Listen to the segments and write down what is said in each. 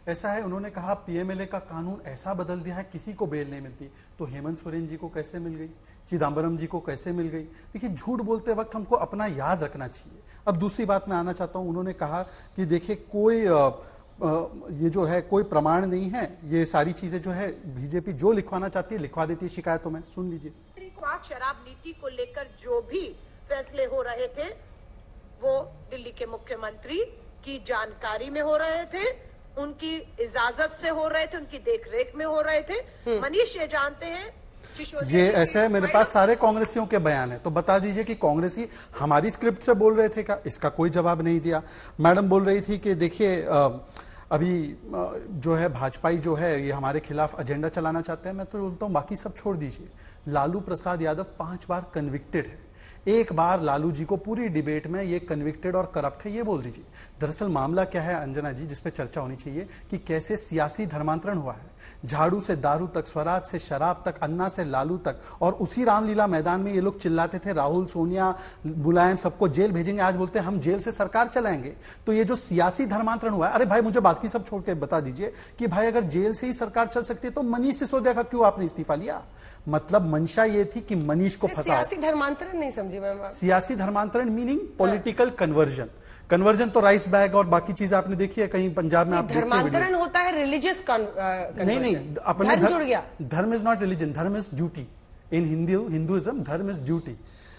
ऐसा है, उन्होंने कहा पीएमएलए का कानून ऐसा बदल दिया है किसी को बेल नहीं मिलती। तो हेमंत सोरेन जी को कैसे मिल गई, चिदम्बरम जी को कैसे मिल गई? देखिए, झूठ बोलते वक्त हमको अपना याद रखना चाहिए। अब दूसरी बात मैं आना चाहता हूं, उन्होंने कहा कि देखिए कोई ये जो है कोई प्रमाण नहीं है, ये सारी चीजें जो है बीजेपी जो लिखवाना चाहती है लिखवा देती है शिकायतों में। सुन लीजिए। शराब नीति को लेकर जो भी फैसले हो रहे थे वो दिल्ली के मुख्यमंत्री की जानकारी में हो रहे थे, उनकी इजाजत से हो रहे थे, उनकी देखरेख में हो रहे थे। मनीष ये जानते हैं, ये ऐसे है, मेरे पास सारे कांग्रेसियों के बयान है, तो बता दीजिए कि कांग्रेसी हमारी स्क्रिप्ट से बोल रहे थे क्या? इसका कोई जवाब नहीं दिया। मैडम बोल रही थी कि देखिए अभी जो है भाजपाई जो है ये हमारे खिलाफ एजेंडा चलाना चाहते हैं। मैं तो बोलता हूं बाकी सब छोड़ दीजिए। लालू प्रसाद यादव 5 बार कन्विक्टेड है, एक बार लालू जी को पूरी डिबेट में ये कन्विक्टेड और करप्ट है ये बोल दीजिए। दरअसल मामला क्या है अंजना जी, जिसपे चर्चा होनी चाहिए कि कैसे सियासी धर्मांतरण हुआ है। झाड़ू से दारू तक, स्वराज से शराब तक, अन्ना से लालू तक, और उसी रामलीला मैदान में ये लोग चिल्लाते थे राहुल, सोनिया, मुलायम सबको जेल भेजेंगे, आज बोलते हैं हम जेल से सरकार चलाएंगे। तो ये जो सियासी धर्मांतरण हुआ है, अरे भाई मुझे बाकी सब छोड़ के बता दीजिए कि भाई अगर जेल से ही सरकार चल सकती है तो मनीष सिसोदिया का क्यों आपने इस्तीफा लिया? मतलब मंशा ये थी कि मनीष को फंसाओ। सियासी धर्मांतरण नहीं समझी मैं। सियासी धर्मांतरण मीनिंग पॉलिटिकल कन्वर्जन। कन्वर्जन तो राइस बैग और बाकी चीजें आपने देखी है कहीं पंजाब में, आप धर्मांतरण होता है रिलीजियस नहीं, अपने धर्म जुड़ गया। धर्म इज नॉट रिलीजन, धर्म इज ड्यूटी। इन हिंदुइज्म धर्म इज ड्यूटी।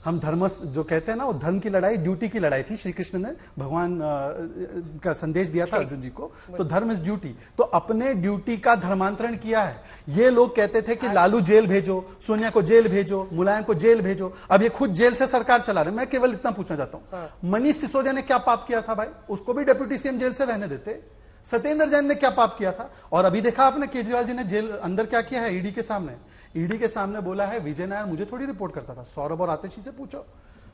हम धर्म जो कहते हैं ना, वो धर्म की लड़ाई ड्यूटी की लड़ाई थी। श्री कृष्ण ने भगवान का संदेश दिया था अर्जुन जी को, तो धर्म इज ड्यूटी। तो अपने ड्यूटी का धर्मांतरण किया है। ये लोग कहते थे कि लालू जेल भेजो, सोनिया को जेल भेजो, मुलायम को जेल भेजो, अब ये खुद जेल से सरकार चला रहे। मैं केवल इतना पूछना चाहता हूं, मनीष सिसोदिया ने क्या पाप किया था भाई? उसको भी डिप्टी सीएम जेल से रहने देते। सत्येंद्र जैन ने क्या पाप किया था? और अभी देखा आपने केजरीवाल जी ने जेल अंदर क्या किया है? ईडी के सामने, ईडी के सामने बोला है विजय नायर मुझे थोड़ी रिपोर्ट करता था, सौरभ और आतिशी से पूछो।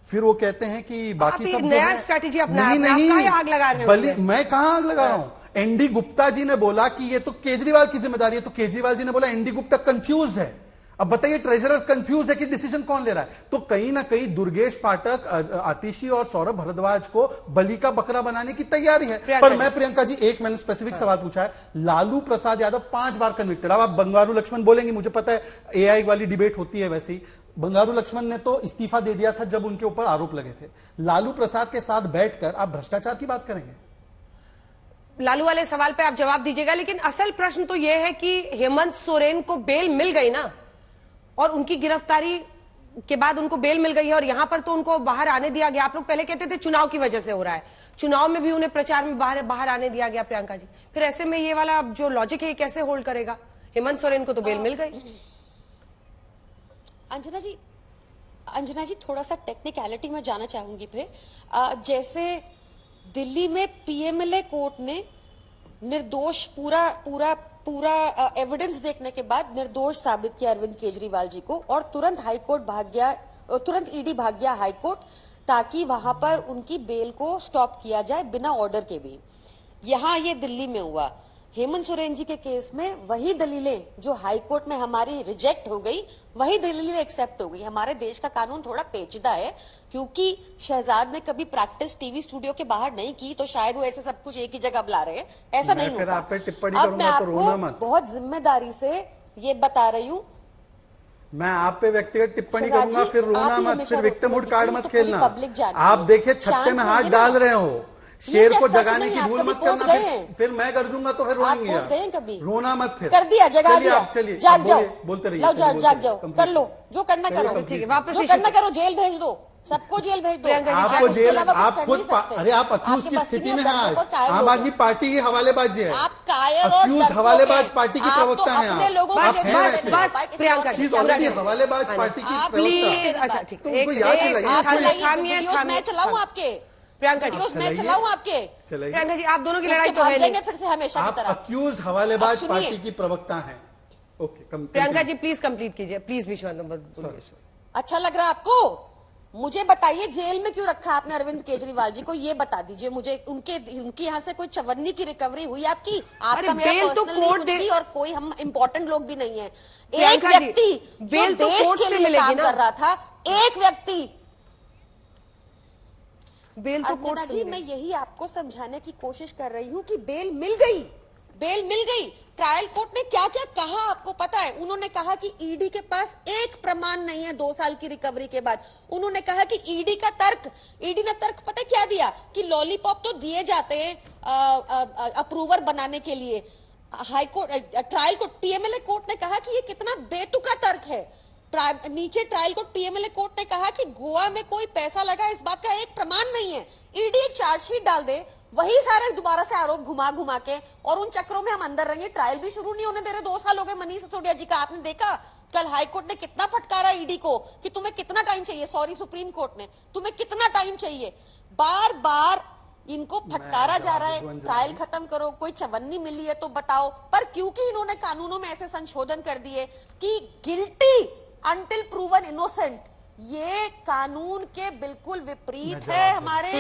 फिर वो कहते हैं कि बाकी सब नया स्ट्रैटेजी अपना नहीं, आग लगा रहे हैं। मैं कहां आग लगा रहा हूं? एनडी गुप्ता जी ने बोला कि ये तो केजरीवाल की जिम्मेदारी है, तो केजरीवाल जी ने बोला एनडी गुप्ता कंफ्यूज है। अब बताइए ट्रेजरर कंफ्यूज है कि डिसीजन कौन ले रहा है? तो कहीं ना कहीं दुर्गेश पाठक, आतिशी और सौरभ भारद्वाज को बलि का बकरा बनाने की तैयारी है। पर मैं प्रियंका जी एक मैंने स्पेसिफिक सवाल पूछा है, लालू प्रसाद यादव 5 बार कन्विक्टेड। अब आप बंगारू लक्ष्मण बोलेंगे, मुझे पता है एआई वाली डिबेट होती है, वैसे ही बंगारू लक्ष्मण ने तो इस्तीफा दे दिया था जब उनके ऊपर आरोप लगे थे। लालू प्रसाद के साथ बैठकर आप भ्रष्टाचार की बात करेंगे? लालू वाले सवाल पे आप जवाब दीजिएगा, लेकिन असल प्रश्न तो यह है कि हेमंत सोरेन को बेल मिल गई ना, और उनकी गिरफ्तारी के बाद उनको बेल मिल गई है, और यहां पर तो उनको बाहर आने दिया गया। आप लोग पहले कहते थे चुनाव की वजह से हो रहा है, चुनाव में भी उन्हें प्रचार में बाहर आने दिया गया प्रियंका जी। फिर ऐसे में ये वाला जो लॉजिक है कैसे होल्ड करेगा? हेमंत सोरेन को तो बेल मिल गई। अंजना जी थोड़ा सा टेक्निकलिटी में जाना चाहूंगी फिर। जैसे दिल्ली में पीएमएलए कोर्ट ने निर्दोष पूरा एविडेंस देखने के बाद निर्दोष साबित किया अरविंद केजरीवाल जी को, और तुरंत ईडी भाग गया हाई कोर्ट, ताकि वहां पर उनकी बेल को स्टॉप किया जाए बिना ऑर्डर के भी। यहां ये दिल्ली में हुआ। हेमंत सोरेन जी के केस में वही दलीलें जो हाई कोर्ट में हमारी रिजेक्ट हो गई, वही दलीलें एक्सेप्ट हो गई। हमारे देश का कानून थोड़ा पेचीदा है, क्योंकि शहजाद ने कभी प्रैक्टिस टीवी स्टूडियो के बाहर नहीं की, तो शायद वो ऐसे सब कुछ एक ही जगह बुला रहे हैं, ऐसा नहीं होता। आप पे टिप्पणी अब मैं करूंगा आपको बहुत जिम्मेदारी से ये बता रही हूँ, मैं आप पे व्यक्तिगत टिप्पणी करूंगा, फिर रोना मत, फिर विक्टिमहुड कार्ड मत खेलना। आप देखिए छत्ते में हाथ डाल रहे हो, शेर को जगाने की भूल मत करना। फिर मैं गरजूंगा तो फिर रोएंगे, कभी रोना मत। फिर कर दिया, जगा दिया, चलिए जाग जाओ, बोलते रहिए, जाग जाओ, कर लो जो करना करो, ठीक है, वापस जो करना करो, जेल भेज दो, सबको जेल भेज दो। आपको जेल, आप खुद, अरे आप अक्यूज की स्थिति में हैं आज। आम आदमी पार्टी की हवालेबाजी है, आप कायर और अक्यूज हवालेबाज पार्टी की प्रवक्ता हैं आप। प्रियंका जी ऑलरेडी हवालेबाज पार्टी की प्रवक्ता। अच्छा ठीक है, मैं चलाऊं आपके प्रियंका जी, मैं चलाऊं आपके? प्रियंका जी आप दोनों की लड़ाई तो है नहीं, फिर से हमेशा की तरह। आप अक्यूज हवालेबाज पार्टी की प्रवक्ता हैं। Okay, Priyanka ji please complete कीजिए, प्लीज विश्वानंद। अच्छा लग रहा है आपको? मुझे बताइए जेल में क्यों रखा आपने अरविंद केजरीवाल जी को, ये बता दीजिए मुझे। उनके यहाँ से कोई चवन्नी की रिकवरी हुई आपकी? आपका मेरा पर्सनल नहीं कुछ भी, और कोई हम इम्पोर्टेंट लोग भी नहीं है। एक व्यक्ति जो देश के लिए काम कर रहा था, एक व्यक्ति बेल तो कोर्ट जी, मैं यही आपको समझाने की कोशिश कर रही हूँ कि बेल मिल गई, बेल मिल गई। ट्रायल कोर्ट ने क्या क्या कहा आपको पता है? उन्होंने कहा कि ईडी के पास एक प्रमाण नहीं है 2 साल की रिकवरी के बाद। उन्होंने कहा कि ईडी ने तर्क पता क्या दिया कि लॉलीपॉप तो दिए जाते हैं अप्रूवर बनाने के लिए। High court, trial court, PMLA court ने कहा कि ये कितना बेतुका तर्क है। नीचे ट्रायल कोर्ट, पीएमएलए कोर्ट ने कहा कि गोवा में कोई पैसा लगा इस बात का एक प्रमाण नहीं है। ईडी एक चार्जशीट डाल दे, वही सारे दोबारा से आरोप घुमा के और उन चक्रों में हम अंदर रहेंगे। ट्रायल भी शुरू नहीं होने दे रहे। 2 साल हो गए मनीष सिसोदिया जी का। आपने देखा कल हाईकोर्ट ने कितना फटकारा ईडी को कि तुम्हें कितना टाइम चाहिए, सॉरी सुप्रीम कोर्ट ने, तुम्हें कितना टाइम चाहिए। बार बार इनको फटकारा जा रहा है, ट्रायल खत्म करो, कोई चवन्नी मिली है तो बताओ। पर क्योंकि इन्होंने कानूनों में ऐसे संशोधन कर दिए कि गिल्टी अंटिल प्रूवन इनोसेंट, ये कानून के बिल्कुल विपरीत है हमारे।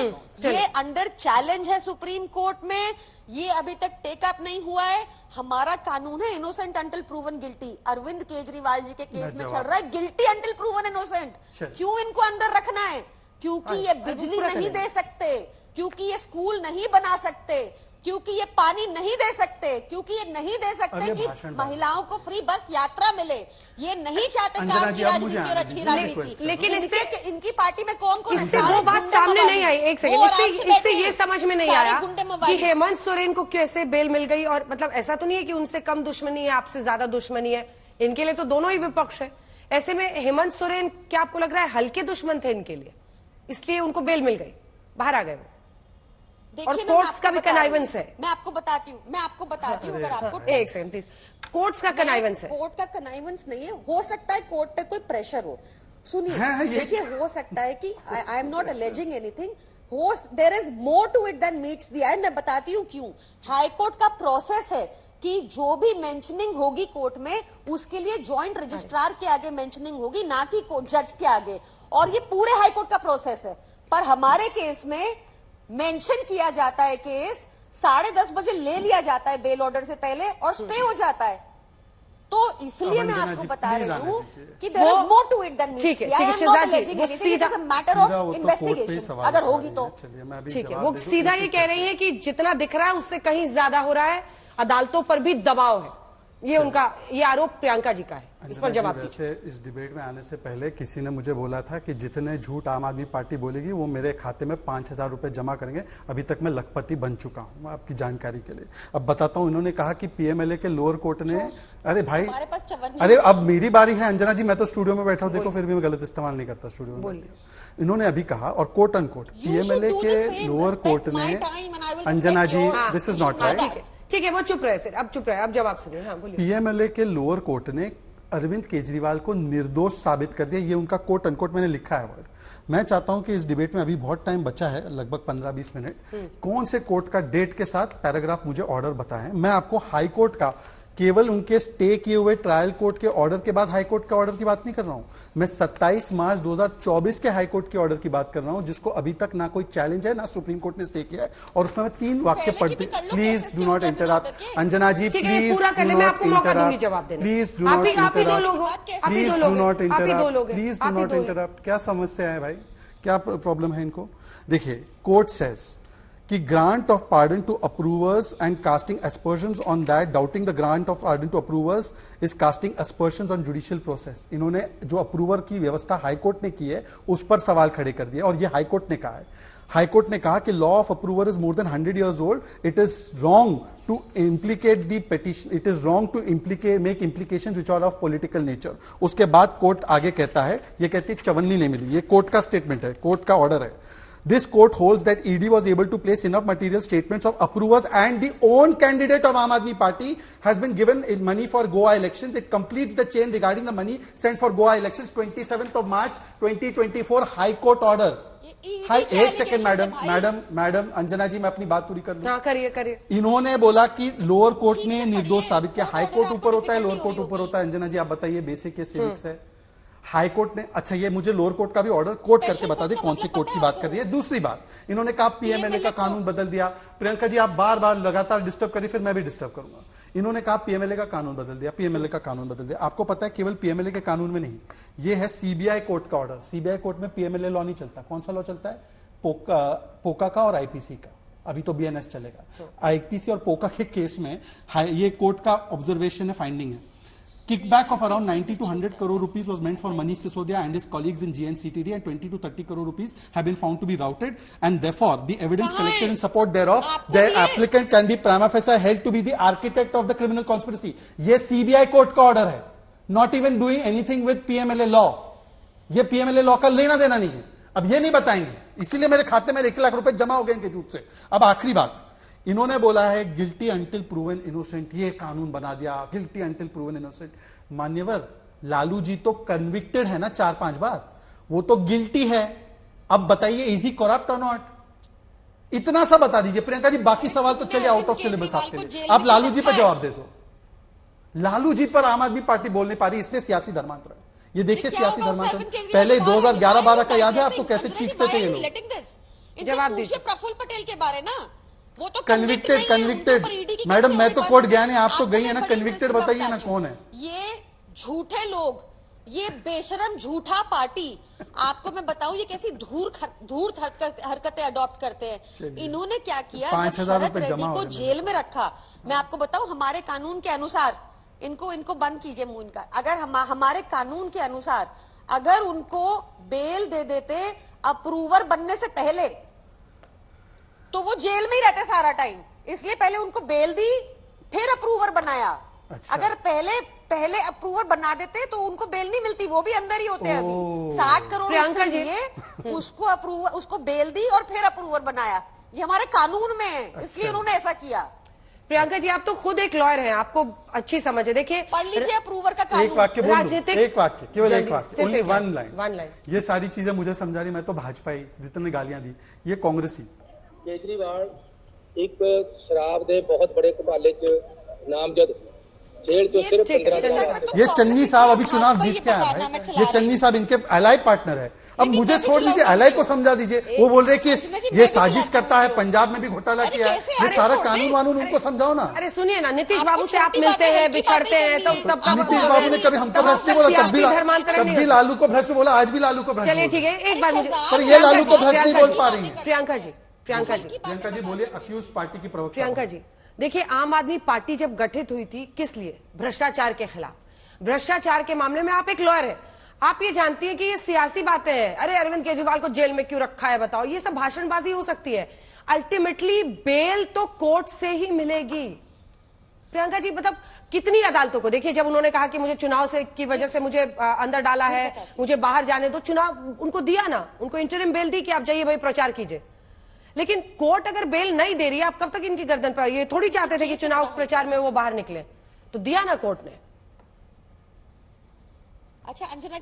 ये अंडर चैलेंज है सुप्रीम कोर्ट में, ये अभी तक टेकअप नहीं हुआ है। हमारा कानून है innocent until proven guilty. Arvind Kejriwal ji के केस में चल रहा है गिल्टी अंटिल प्रूवन इनोसेंट। क्यों इनको अंदर रखना है? क्योंकि ये बिजली नहीं दे सकते, क्योंकि ये स्कूल नहीं बना सकते, क्योंकि ये पानी नहीं दे सकते, क्योंकि ये नहीं दे सकते कि महिलाओं को फ्री बस यात्रा मिले। ये नहीं चाहते कि आपकी राजनीति और अच्छी राजनीति। लेकिन इससे इनकी पार्टी में कौन इससे वो बात सामने नहीं आई। एक सेकंड, इससे ये समझ में नहीं आया कि हेमंत सोरेन को कैसे बेल मिल गई। और मतलब ऐसा तो नहीं है कि उनसे कम दुश्मनी है, आपसे ज्यादा दुश्मनी है। इनके लिए तो दोनों ही विपक्ष है। ऐसे में हेमंत सोरेन, क्या आपको लग रहा है हल्के दुश्मन थे इनके लिए, इसलिए उनको बेल मिल गई, बाहर आ गए? और कोर्ट्स का भी कनाइवेंस है। मैं आपको बताती हूँ अगर आपको एक सेकंड प्लीज। कोर्ट्स का कनाइवेंस है। कोर्ट का कनाइवेंस नहीं है। हो सकता है कोर्ट पे कोई प्रेशर हो। सुनिए, देखिए, हो सकता है कि I am not alleging anything, there is more to it than meets the eye. मैं बताती हूँ क्यों। हाई कोर्ट का प्रोसेस है कि जो भी मेंशनिंग होगी कोर्ट में, उसके लिए ज्वाइंट रजिस्ट्रार के आगे मेंशनिंग होगी, ना कि जज के आगे। और ये पूरे हाई कोर्ट का प्रोसेस है। पर हमारे केस में मेंशन किया जाता है, केस 10:30 बजे ले लिया जाता है बेल ऑर्डर से पहले और स्टे हो जाता है। तो इसलिए मैं आपको बता रही हूँ कि there is more to it than ठीक है शहजाद जी, वो सीधा मैटर ऑफ इन्वेस्टिगेशन अगर होगी तो ठीक है। वो सीधा ये कह रही है कि जितना दिख रहा है उससे कहीं ज्यादा हो रहा है, अदालतों पर भी दबाव है। ये उनका ये आरोप प्रियंका जी का है। इस पर जवाब वैसे इस डिबेट में आने से पहले किसी ने मुझे बोला था कि जितने झूठ आम आदमी पार्टी बोलेगी वो मेरे खाते में 5,000 रुपए जमा करेंगे। अभी तक मैं लखपति बन चुका हूं, आपकी जानकारी के लिए। अब बताता हूं, इन्होंने कहा कि पीएमएलए के लोअर कोर्ट ने, अरे भाई, अरे अब मेरी बारी है अंजना जी, मैं तो स्टूडियो में बैठा हूं, देखो फिर भी मैं गलत इस्तेमाल नहीं करता स्टूडियो में। इन्होंने अभी कहा, और कोर्ट अन कोर्ट, पीएमएलए के लोअर कोर्ट ने, अंजना जी दिस इज नॉट राइट, ठीक है वो चुप रहे, फिर अब चुप रहे, अब जवाब सुनिए। हाँ बोलिए। पीएमएलए के लोअर कोर्ट ने अरविंद केजरीवाल को निर्दोष साबित कर दिया। ये उनका कोट अनकोट मैंने लिखा है वर्ड। मैं चाहता हूं कि इस डिबेट में अभी बहुत टाइम बचा है, लगभग 15-20 मिनट, कौन से कोर्ट का डेट के साथ पैराग्राफ मुझे ऑर्डर बताएं। मैं आपको हाई कोर्ट का, केवल उनके स्टे किए हुए ट्रायल कोर्ट के ऑर्डर के बाद हाई कोर्ट के ऑर्डर की बात नहीं कर रहा हूं। मैं 27 मार्च 2024 के हाई कोर्ट के ऑर्डर की बात कर रहा हूं, जिसको अभी तक ना कोई चैलेंज है ना सुप्रीम कोर्ट ने स्टे किया है। और उसमें मैं 3 वाक्य पढ़ती, please do not interrupt Anjana ji, please पूरा कर ले, मैं आपको मौका दूंगी जवाब देने। Please do not interrupt, please do not interrupt, please do not interrupt. क्या समस्या है भाई, क्या प्रॉब्लम है इनको? देखिए, कोर्ट सेज कि grant of pardon to approvers and casting aspersions on that, doubting the grant of pardon to approvers is casting aspersions on judicial process। इन्होंने जो अप्रूवर की व्यवस्था हाईकोर्ट ने की है उस पर सवाल खड़े कर दिए, और ये हाईकोर्ट ने कहा है। हाईकोर्ट ने कहा कि law of approver is more than 100 years old, it is wrong to implicate the petition, it is wrong to implicate make implication which are of political nature. उसके बाद कोर्ट आगे कहता है, ये कहती है चवन्नी नहीं मिली, ये कोर्ट का स्टेटमेंट है, कोर्ट का ऑर्डर है। This court holds that ED was able to place enough material statements of approvers and the own candidate of Aam Aadmi Party has been given in money for Goa elections. It completes the chain regarding the money sent for Goa elections. 27th of March 2024 High Court order. एक second madam Anjana जी, मैं अपनी बात पूरी कर लूं। करिए। इन्होंने बोला कि लोअर कोर्ट ने निर्दोष साबित किया। हाई कोर्ट ऊपर होता है, लोअर कोर्ट ऊपर होता है। अंजना जी आप बताइए, बेसिक ये सिविक्स है। हाई कोर्ट ने, अच्छा ये मुझे लोअर कोर्ट का भी ऑर्डर कोट करके बता दे कौन सी कोर्ट की बात कर रही है। दूसरी बात, इन्होंने कहा पीएमएलए का कानून बदल दिया। प्रियंका जी आप बार बार लगातार डिस्टर्ब करिए, फिर मैं भी डिस्टर्ब करूंगा। इन्होंने कहा पीएमएलए का कानून बदल दिया, पीएमएलए का कानून बदल दिया। आपको पता है केवल पीएमएलए के कानून में नहीं, ये है सीबीआई कोर्ट का ऑर्डर। सीबीआई कोर्ट में पीएमएलए लॉ नहीं चलता। कौन सा लॉ चलता है? पोका का और आईपीसी का। अभी तो बीएनएस चलेगा। आईपीसी और पोका के केस में ये कोर्ट का ऑब्जर्वेशन है, फाइंडिंग है, kickback of around 90 to 100 crore rupees was meant for Manish Sisodia and his colleagues in GNCTD, and 20 to 30 crore rupees have been found to be routed, and therefore the evidence collected in support thereof, the applicant can be prima facie held to be the architect of the criminal conspiracy. ये CBI court का order है, not even doing anything with PMLA law. ये PMLA law का लेना देना नहीं है। अब ये नहीं बताएंगे, इसीलिए मेरे खाते में 1 लाख रुपए जमा हो गए इनके झूठ से। अब आखिरी बात, इन्होंने बोला है गिल्टी अंटिल प्रूवन इनोसेंट, ये कानून बना दिया, गिल्टी अंटिल प्रूवन इनोसेंट। मान्यवर, लालू जी तो कन्विक्टेड है ना 4-5 बार, वो तो गिल्टी है। अब बताइए, इज ही करप्ट और नॉट? इतना सा बता दीजिए प्रियंका जी, बाकी सवाल तो चलिए आउट ऑफ सिलेबस आपके लिए। आप लालू जी पर जवाब दे दो। लालू जी पर आम आदमी पार्टी बोल नहीं पा रही, इसलिए सियासी धर्मांतर है। ये देखिए सियासी धर्मांतर, पहले 2011-12 का याद है आपको, कैसे चीखते थे ये लोग। जवाब दीजिए प्रफुल्ल पटेल के बारे ना, वो तो कन्विक्टेड मैडम, मैं तो कोर्ट गया नहीं, आप तो गई है ना। कन्विक्टेड बताइए ना कौन है ये झूठे लोग, ये बेशरम झूठा पार्टी। आपको मैं बताऊं ये कैसी धूर्त हरकतें अडॉप्ट करते हैं। इन्होंने क्या किया, 5,000 रुपए जमा को जेल में रखा। मैं आपको बताऊं, हमारे कानून के अनुसार इनको बंद कीजिए मुंह इनका। अगर हमारे कानून के अनुसार अगर उनको बेल दे देते अप्रूवर बनने से पहले, तो वो जेल में ही रहते सारा टाइम। इसलिए पहले उनको बेल दी, फिर अप्रूवर बनाया। अच्छा। अगर पहले अप्रूवर बना देते तो उनको बेल नहीं मिलती, वो भी अंदर ही होते हैं अभी। 60 करोड़ प्रियंका जी उसको बेल दी और फिर अप्रूवर बनाया। ये हमारे कानून में है, इसलिए उन्होंने ऐसा किया। प्रियंका जी, आप तो खुद एक लॉयर हैं, आपको अच्छी समझ है। देखिए, पढ़ लीजिए अप्रूवर का कानून। एक वाक्य बोल दूं, राजनीतिक- एक वाक्य, केवल एक वाक्य, ओनली वन वन लाइन। ये सारी चीजें मुझे समझा रही, मैं तो भाजपा ही, जितने गालियां दी, ये कांग्रेसी। केजरीवाल एक शराब दे बहुत बड़े घोटाले च नामजद, जेल जो सिर्फ 15 साल। ये चन्नी साहब अभी चुनाव जीत के आया है, ये चन्नी साहब इनके एलाई पार्टनर है। अब मुझे छोड़ दीजिए, एलाई को समझा दीजिए। वो बोल रहे कि ये साजिश करता है, पंजाब में भी घोटाला किया है, ये सारा कानून वानून उनको समझाओ ना। अरे सुनिए ना, नीतीश बाबू से आप मिलते हैं, बिछड़ते हैं, तब नीतीश बाबू ने कभी हमको भ्रष्ट नहीं बोला, तब भी लालू को भ्रष्ट बोला, आज भी लालू को भ्रष्ट। चलिए ठीक है, एक बार मुझे, पर ये लालू को भ्रष्ट नहीं बोल पा रही है। प्रियंका जी बोलिए, अक्यूज पार्टी की प्रवक्ता। प्रियंका जी, देखिए, आम आदमी पार्टी जब गठित हुई थी, किस लिए? भ्रष्टाचार के खिलाफ। भ्रष्टाचार के मामले में आप एक लॉयर है, आप ये जानती हैं कि ये सियासी बातें हैं। अरे अरविंद केजरीवाल को जेल में क्यों रखा है बताओ, ये सब भाषणबाजी हो सकती है। अल्टीमेटली बेल तो कोर्ट से ही मिलेगी। प्रियंका जी, मतलब कितनी अदालतों को देखिए, जब उन्होंने कहा कि मुझे चुनाव से की वजह से मुझे अंदर डाला है, मुझे बाहर जाने दो, चुनाव उनको दिया ना, उनको इंटरिम बेल दी कि आप जाइए भाई प्रचार कीजिए। लेकिन कोर्ट अगर बेल नहीं दे रही है, आप कब तक इनकी गर्दन पर? ये थोड़ी चाहते थे कि चुनाव प्रचार में वो बाहर निकले, तो दिया ना कोर्ट ने। अच्छा अंजना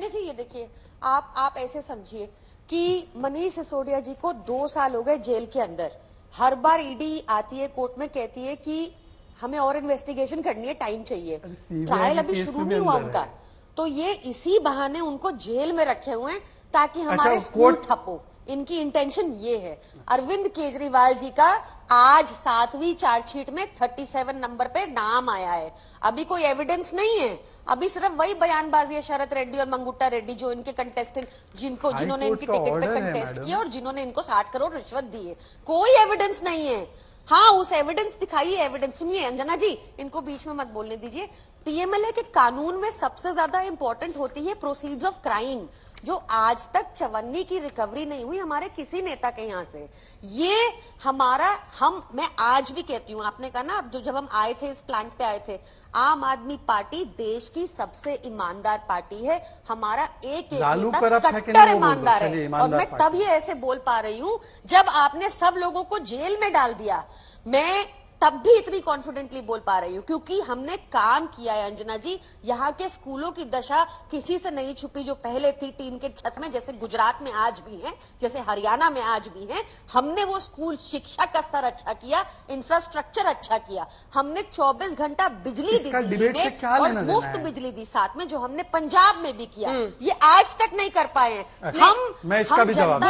जी ये देखिए, आप ऐसे समझिए कि मनीष सिसोदिया जी को 2 साल हो गए जेल के अंदर। हर बार ईडी आती है कोर्ट में, कहती है कि हमें और इन्वेस्टिगेशन करनी है, टाइम चाहिए। ट्रायल अभी शुरू नहीं हुआ उनका, तो ये इसी बहाने उनको जेल में रखे हुए हैं ताकि हमारे स्कूल ठप हो। इनकी इंटेंशन ये है। अरविंद केजरीवाल जी का आज 7वीं चार्जशीट में 37 नंबर पे नाम आया है। अभी कोई एविडेंस नहीं है, अभी सिर्फ वही बयानबाजी है शरद रेड्डी और मंगुट्टा रेड्डी, जो इनके कंटेस्टेंट जिन्होंने इनकी टिकट पे कंटेस्ट किया और जिन्होंने इनको 60 करोड़ रिश्वत दी है। कोई एविडेंस नहीं है। हाँ, उस एविडेंस दिखाइए, एविडेंस सुनिए। अंजना जी, इनको बीच में मत बोलने दीजिए। पीएमएलए के कानून में सबसे ज्यादा इंपॉर्टेंट होती है प्रोसीड्स ऑफ क्राइम, जो आज तक चवन्नी की रिकवरी नहीं हुई हमारे किसी नेता के यहां से। ये मैं आज भी कहती हूं, आपने कहा ना, जब हम आए थे, इस प्लांट पे आए थे, आम आदमी पार्टी देश की सबसे ईमानदार पार्टी है। हमारा एक कट्टर ईमानदार है। और मैं तब ये ऐसे बोल पा रही हूं जब आपने सब लोगों को जेल में डाल दिया। मैं तब भी इतनी कॉन्फिडेंटली बोल पा रही हूं क्योंकि हमने काम किया है। अंजना जी, यहाँ के स्कूलों की दशा किसी से नहीं छुपी, जो पहले थी टीन के छत में, जैसे गुजरात में आज भी है, जैसे हरियाणा में आज भी है। हमने वो स्कूल शिक्षा का स्तर अच्छा किया, इंफ्रास्ट्रक्चर अच्छा किया, हमने 24 घंटा बिजली दी और मुफ्त बिजली दी साथ में, जो हमने पंजाब में भी किया। ये आज तक नहीं कर पाए हैं। मैं इसका भी जवाब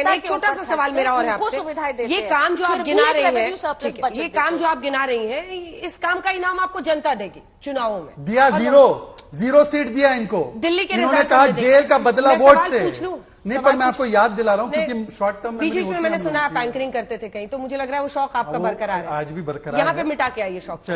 एक छोटा सा सवाल मेरा और है आपसे, सुविधाएं देते ये काम जो आप गिना रही हैं, ये काम जो आप गिना रही हैं, इस काम का इनाम आपको जनता देगी चुनावों में। दिया, जीरो सीट दिया इनको। दिल्ली के इन्होंने कहा जेल का बदला वोट से। नहीं, पर मैं आपको याद दिला रहा हूँ क्योंकि शॉर्ट टर्म में बीच नहीं में होते मैंने हम सुना लोग आप एंकरिंग करते थे कहीं, तो मुझे लग रहा है वो शौक आपका वो बरकरार है। आज भी बरकरार यहाँ है। पे मिटा के आइए शौक। चलिए।